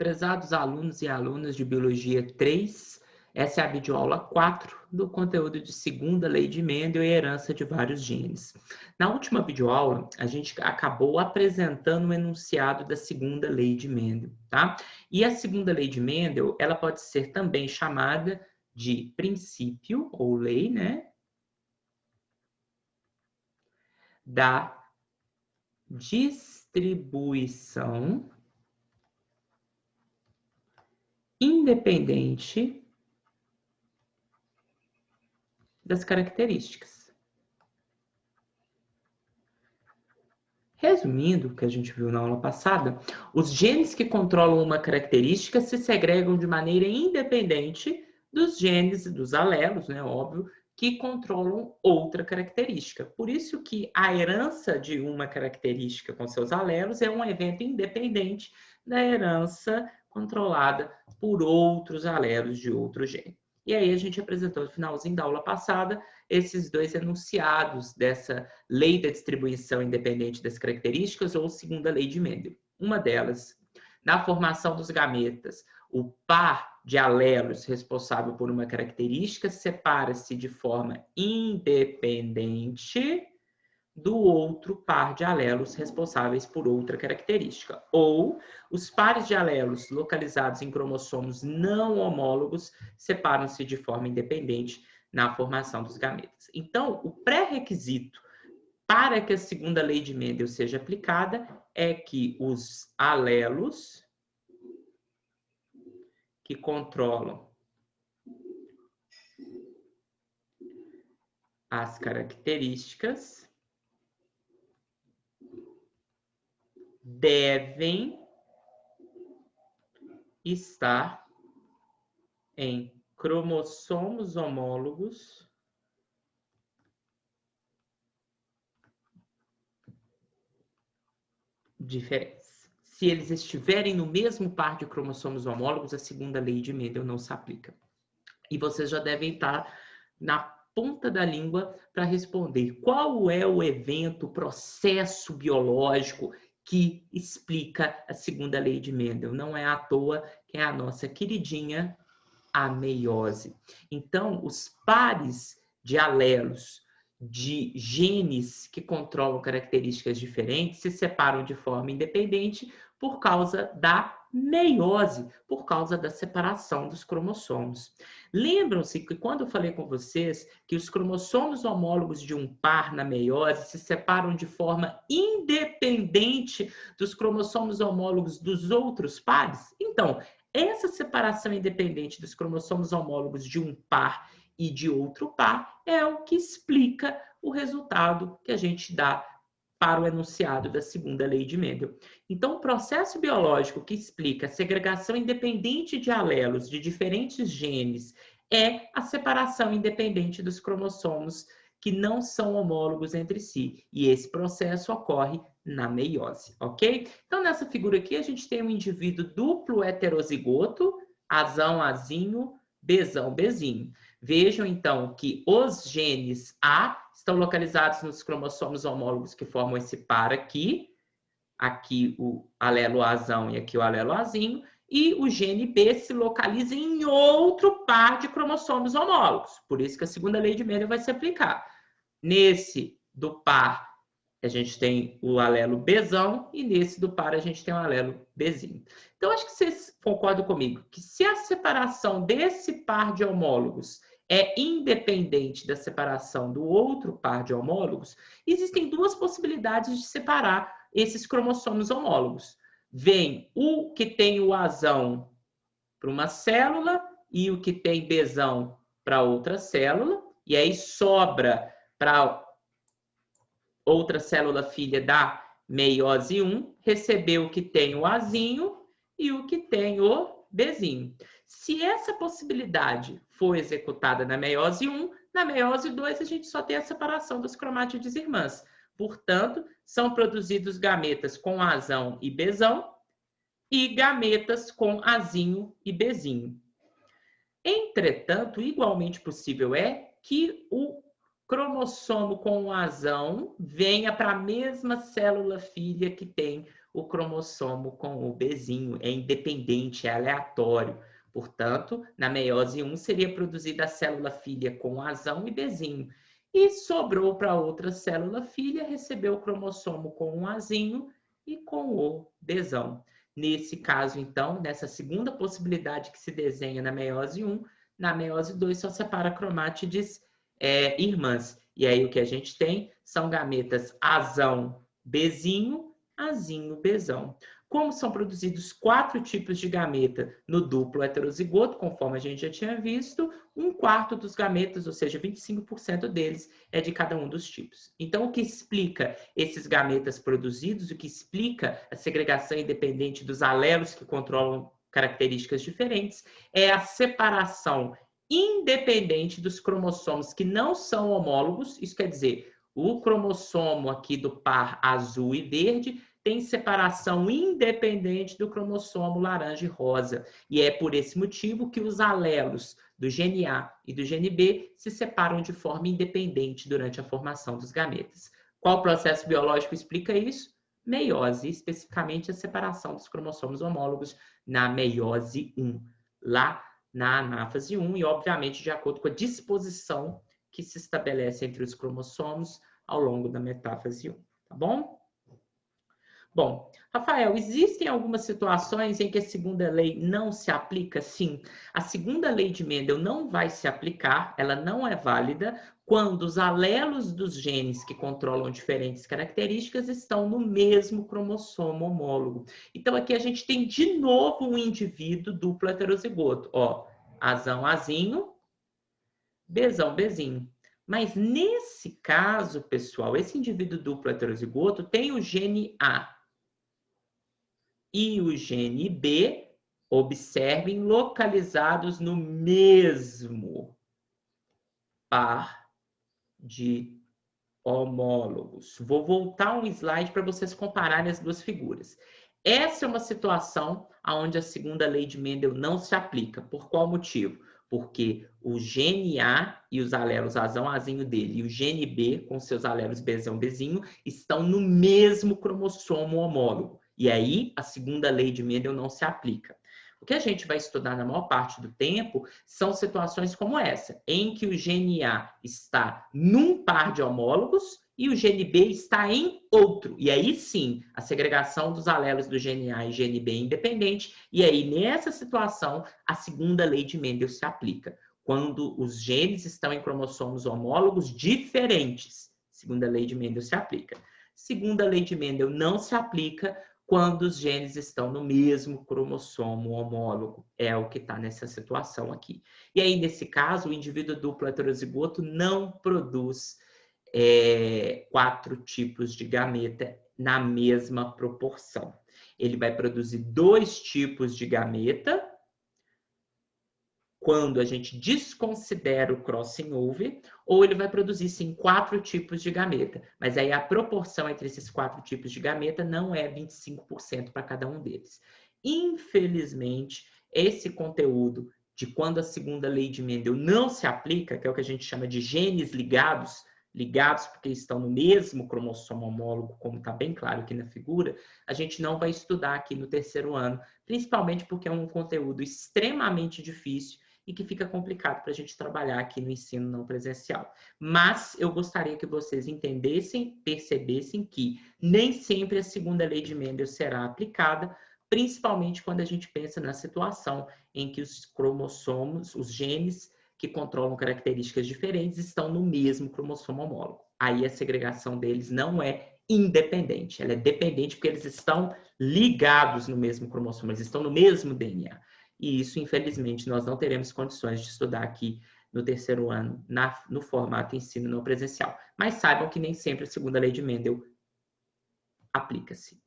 Prezados alunos e alunas de Biologia 3, essa é a videoaula 4 do conteúdo de segunda lei de Mendel e herança de vários genes. Na última videoaula, a gente acabou apresentando o enunciado da segunda lei de Mendel, tá? E a segunda lei de Mendel, ela pode ser também chamada de princípio ou lei, né? Da distribuição independente das características. Resumindo o que a gente viu na aula passada, os genes que controlam uma característica se segregam de maneira independente dos genes, dos alelos, né, óbvio, que controlam outra característica. Por isso que a herança de uma característica com seus alelos é um evento independente da herança controlada por outros alelos de outro gene. E aí a gente apresentou no finalzinho da aula passada esses dois enunciados dessa lei da distribuição independente das características ou segunda lei de Mendel. Uma delas, na formação dos gametas, o par de alelos responsável por uma característica separa-se de forma independente do outro par de alelos responsáveis por outra característica. Ou os pares de alelos localizados em cromossomos não homólogos separam-se de forma independente na formação dos gametas. Então, o pré-requisito para que a segunda lei de Mendel seja aplicada é que os alelos que controlam as características devem estar em cromossomos homólogos diferentes. Se eles estiverem no mesmo par de cromossomos homólogos, a segunda lei de Mendel não se aplica. E vocês já devem estar na ponta da língua para responder qual é o evento, o processo biológico que explica a segunda lei de Mendel. Não é à toa que é a nossa queridinha a meiose. Então, os pares de alelos de genes que controlam características diferentes se separam de forma independente por causa da meiose, por causa da separação dos cromossomos. Lembram-se que quando eu falei com vocês que os cromossomos homólogos de um par na meiose se separam de forma independente dos cromossomos homólogos dos outros pares? Então, essa separação independente dos cromossomos homólogos de um par e de outro par é o que explica o resultado que a gente dá para o enunciado da segunda lei de Mendel. Então, o processo biológico que explica a segregação independente de alelos de diferentes genes é a separação independente dos cromossomos que não são homólogos entre si. E esse processo ocorre na meiose, ok? Então, nessa figura aqui, a gente tem um indivíduo duplo heterozigoto, Azão, Azinho, Bzão, Bzinho. Vejam, então, que os genes A estão localizados nos cromossomos homólogos que formam esse par aqui. Aqui o alelo Azão e aqui o alelo Azinho. E o gene B se localiza em outro par de cromossomos homólogos. Por isso que a segunda lei de Mendel vai se aplicar. Nesse do par, a gente tem o alelo Bzão e nesse do par a gente tem o alelo Bzinho. Então, acho que vocês concordam comigo que se a separação desse par de homólogos é independente da separação do outro par de homólogos, existem duas possibilidades de separar esses cromossomos homólogos. Vem o que tem o Azão para uma célula e o que tem Bzão para outra célula, e aí sobra para outra célula filha da meiose 1, recebeu o que tem o Azinho e o que tem o Bzinho. Se essa possibilidade for executada na meiose 1, na meiose 2 a gente só tem a separação das cromátides irmãs. Portanto, são produzidos gametas com Azão e Bzão e gametas com Azinho e Bzinho. Entretanto, igualmente possível é que o cromossomo com o Azão venha para a mesma célula filha que tem o cromossomo com o Bzinho, é independente, é aleatório. Portanto, na meiose 1 seria produzida a célula filha com Azão e Bzinho. E sobrou para outra célula filha receber o cromossomo com um Azinho e com o Bzão. Nesse caso, então, nessa segunda possibilidade que se desenha na meiose 1, na meiose 2 só separa cromátides irmãs. E aí o que a gente tem são gametas Azão, Bzinho, Azinho, Bzão. Como são produzidos 4 tipos de gameta no duplo heterozigoto, conforme a gente já tinha visto, 1/4 dos gametas, ou seja, 25% deles, é de cada um dos tipos. Então, o que explica esses gametas produzidos, o que explica a segregação independente dos alelos que controlam características diferentes, é a separação independente dos cromossomos que não são homólogos, isso quer dizer, o cromossomo aqui do par azul e verde tem separação independente do cromossomo laranja e rosa. E é por esse motivo que os alelos do gene A e do gene B se separam de forma independente durante a formação dos gametas. Qual processo biológico explica isso? Meiose, especificamente a separação dos cromossomos homólogos na meiose 1, lá na anáfase 1, e obviamente de acordo com a disposição que se estabelece entre os cromossomos ao longo da metáfase 1, tá bom? Bom, Rafael, existem algumas situações em que a segunda lei não se aplica? Sim, a segunda lei de Mendel não vai se aplicar, ela não é válida quando os alelos dos genes que controlam diferentes características estão no mesmo cromossomo homólogo. Então, aqui a gente tem de novo um indivíduo duplo heterozigoto. Ó, Azão, Azinho, Bzão, Bzinho. Mas nesse caso, pessoal, esse indivíduo duplo heterozigoto tem o gene A e o gene B, observem, localizados no mesmo par de homólogos. Vou voltar um slide para vocês compararem as duas figuras. Essa é uma situação onde a segunda lei de Mendel não se aplica. Por qual motivo? Porque o gene A e os alelos Azão, Azinho dele, e o gene B, com seus alelos Bzão, Bzinho, estão no mesmo cromossomo homólogo. E aí, a segunda lei de Mendel não se aplica. O que a gente vai estudar na maior parte do tempo são situações como essa, em que o gene A está num par de homólogos e o gene B está em outro. E aí sim, a segregação dos alelos do gene A e gene B é independente. E aí, nessa situação, a segunda lei de Mendel se aplica. Quando os genes estão em cromossomos homólogos diferentes, segunda lei de Mendel se aplica. Segunda lei de Mendel não se aplica quando os genes estão no mesmo cromossomo homólogo. É o que está nessa situação aqui. E aí, nesse caso, o indivíduo duplo heterozigoto não produz 4 tipos de gameta na mesma proporção. Ele vai produzir 2 tipos de gameta quando a gente desconsidera o crossing over, ou ele vai produzir, sim, 4 tipos de gameta. Mas aí a proporção entre esses 4 tipos de gameta não é 25% para cada um deles. Infelizmente, esse conteúdo de quando a segunda lei de Mendel não se aplica, que é o que a gente chama de genes ligados porque estão no mesmo cromossomo homólogo, como está bem claro aqui na figura, a gente não vai estudar aqui no terceiro ano, principalmente porque é um conteúdo extremamente difícil e que fica complicado para a gente trabalhar aqui no ensino não presencial. Mas eu gostaria que vocês entendessem, percebessem que nem sempre a segunda lei de Mendel será aplicada, principalmente quando a gente pensa na situação em que os cromossomos, os genes que controlam características diferentes, estão no mesmo cromossomo homólogo. Aí a segregação deles não é independente, ela é dependente porque eles estão ligados no mesmo cromossomo, eles estão no mesmo DNA. E isso, infelizmente, nós não teremos condições de estudar aqui no terceiro ano, no formato ensino não presencial. Mas saibam que nem sempre a segunda lei de Mendel aplica-se.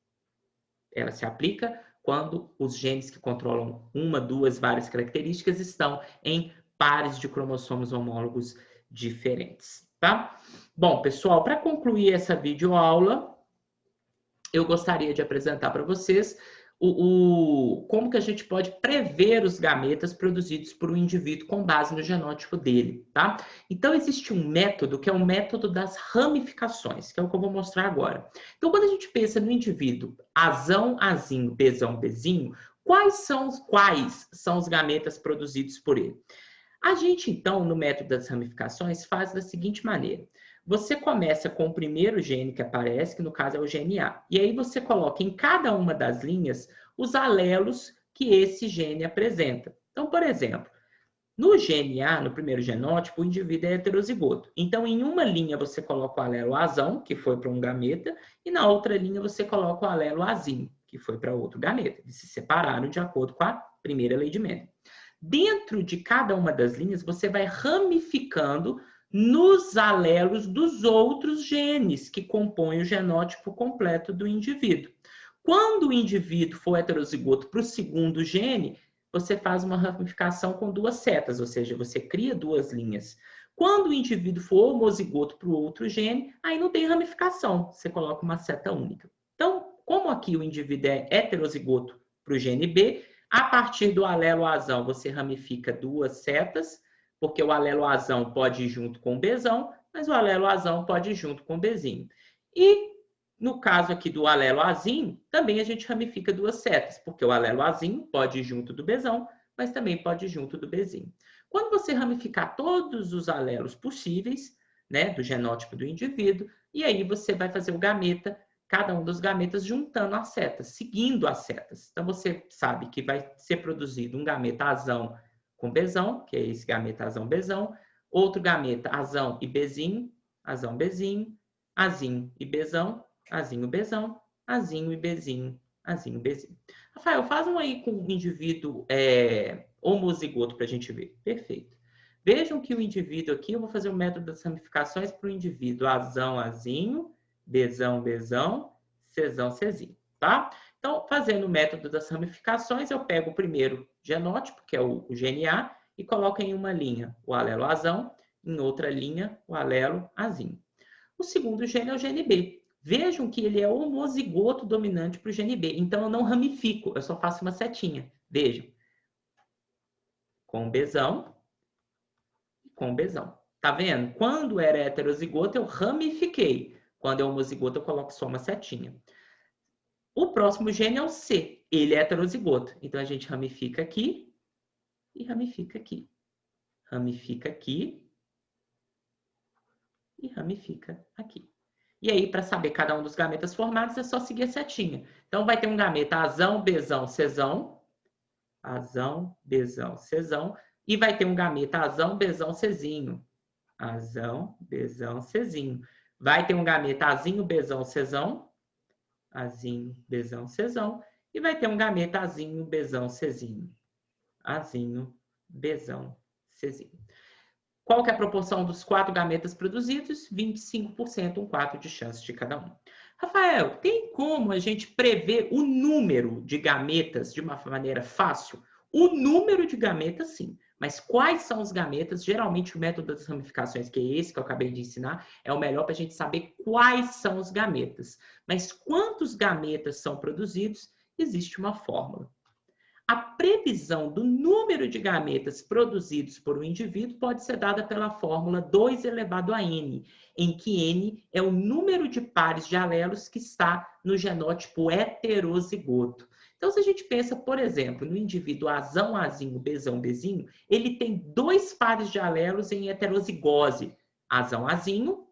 Ela se aplica quando os genes que controlam uma, duas, várias características estão em pares de cromossomos homólogos diferentes, tá? Bom, pessoal, para concluir essa videoaula, eu gostaria de apresentar para vocês como que a gente pode prever os gametas produzidos por um indivíduo com base no genótipo dele, tá? Então, existe um método que é o método das ramificações, que é o que eu vou mostrar agora. Então, quando a gente pensa no indivíduo Azão, Azinho, Bezão, Bezinho, quais são os gametas produzidos por ele? A gente, então, no método das ramificações, faz da seguinte maneira. Você começa com o primeiro gene que aparece, que no caso é o gene A. E aí você coloca em cada uma das linhas os alelos que esse gene apresenta. Então, por exemplo, no gene A, no primeiro genótipo, o indivíduo é heterozigoto. Então, em uma linha você coloca o alelo azão, que foi para um gameta, e na outra linha você coloca o alelo azinho, que foi para outro gameta. Eles se separaram de acordo com a primeira lei de Mendel. Dentro de cada uma das linhas, você vai ramificando nos alelos dos outros genes que compõem o genótipo completo do indivíduo. Quando o indivíduo for heterozigoto para o segundo gene, você faz uma ramificação com duas setas, ou seja, você cria duas linhas. Quando o indivíduo for homozigoto para o outro gene, aí não tem ramificação, você coloca uma seta única. Então, como aqui o indivíduo é heterozigoto para o gene B, a partir do alelo azão você ramifica duas setas, porque o alelo azão pode ir junto com o Bzão, mas o alelo azão pode ir junto com o Bzinho. E no caso aqui do alelo azinho, também a gente ramifica duas setas, porque o alelo azinho pode ir junto do Bzão, mas também pode ir junto do Bzinho. Quando você ramificar todos os alelos possíveis, né, do genótipo do indivíduo, e aí você vai fazer o gameta, cada um dos gametas juntando as setas, seguindo as setas. Então você sabe que vai ser produzido um gameta azão com Bzão, que é esse gameta azão Bzão, outro gameta azão e Bzinho, azão Bzinho, azinho e Bzão, azinho Bzão, azinho e Bzinho, azinho Bzinho. Rafael, faz um aí com um indivíduo homozigoto para a gente ver. Perfeito. Vejam que o indivíduo aqui, eu vou fazer o método das ramificações para o indivíduo azão, azinho, Bzão, Bzão, Czão, Czinho, tá? Então, fazendo o método das ramificações, eu pego o primeiro genótipo, que é o gene A, e coloco em uma linha o alelo azão, em outra linha o alelo azinho. O segundo gene é o gene B. Vejam que ele é homozigoto dominante para o gene B. Então, eu não ramifico, eu só faço uma setinha. Vejam. Com Bzão e com Bzão. Tá vendo? Quando era heterozigoto, eu ramifiquei. Quando é homozigoto, eu coloco só uma setinha. O próximo gene é o C. Ele é heterozigoto. Então, a gente ramifica aqui e ramifica aqui. Ramifica aqui e ramifica aqui. E aí, para saber cada um dos gametas formados, é só seguir a setinha. Então, vai ter um gameta azão, Bzão, Czão. Azão, Bzão, Czão. E vai ter um gameta azão, Bzão, Czinho. Azão, Bzão, Czinho. Vai ter um gameta azinho, Bzão, Czão. Azinho, Bzão, Czão. E vai ter um gameta azinho, Bzão, Czinho. Azinho, Bzão, Czinho. Qual que é a proporção dos 4 gametas produzidos? 25%, um quarto de chance de cada um. Rafael, tem como a gente prever o número de gametas de uma maneira fácil? O número de gametas, sim. Mas quais são os gametas? Geralmente, o método das ramificações, que é esse que eu acabei de ensinar, é o melhor para a gente saber quais são os gametas. Mas quantos gametas são produzidos? Existe uma fórmula. A previsão do número de gametas produzidos por um indivíduo pode ser dada pela fórmula 2 elevado a n, em que n é o número de pares de alelos que está no genótipo heterozigoto. Então, se a gente pensa, por exemplo, no indivíduo azão, azinho, Bzão, Bzinho, ele tem 2 pares de alelos em heterozigose, azão, azinho,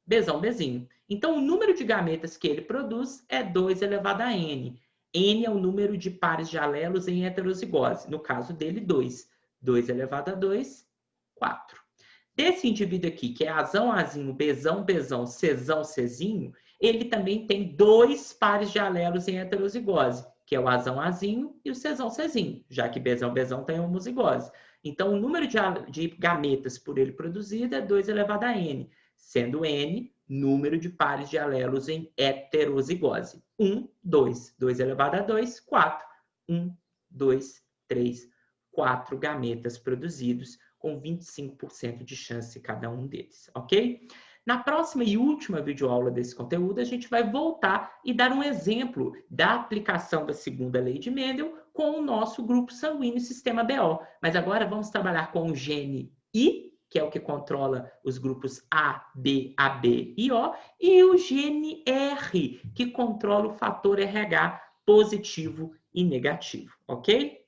Bzão, Bzinho. Então, o número de gametas que ele produz é 2 elevado a n. N é o número de pares de alelos em heterozigose. No caso dele, 2. 2 elevado a 2, 4. Desse indivíduo aqui, que é azão, azinho, Bzão, Bzão, Czão, Czinho, ele também tem 2 pares de alelos em heterozigose, que é o azão, azinho e o Czão, Czinho, já que Bzão, Bzão tem homozigose. Então, o número de gametas por ele produzido é 2 elevado a n, sendo n número de pares de alelos em heterozigose. 1, 2. 2 elevado a 2, 4. 1, 2, 3, 4 gametas produzidos com 25% de chance cada um deles, ok? Na próxima e última videoaula desse conteúdo, a gente vai voltar e dar um exemplo da aplicação da segunda lei de Mendel com o nosso grupo sanguíneo sistema BO. Mas agora vamos trabalhar com o gene I, que é o que controla os grupos A, B, AB e O, e o gene R, que controla o fator RH positivo e negativo, ok?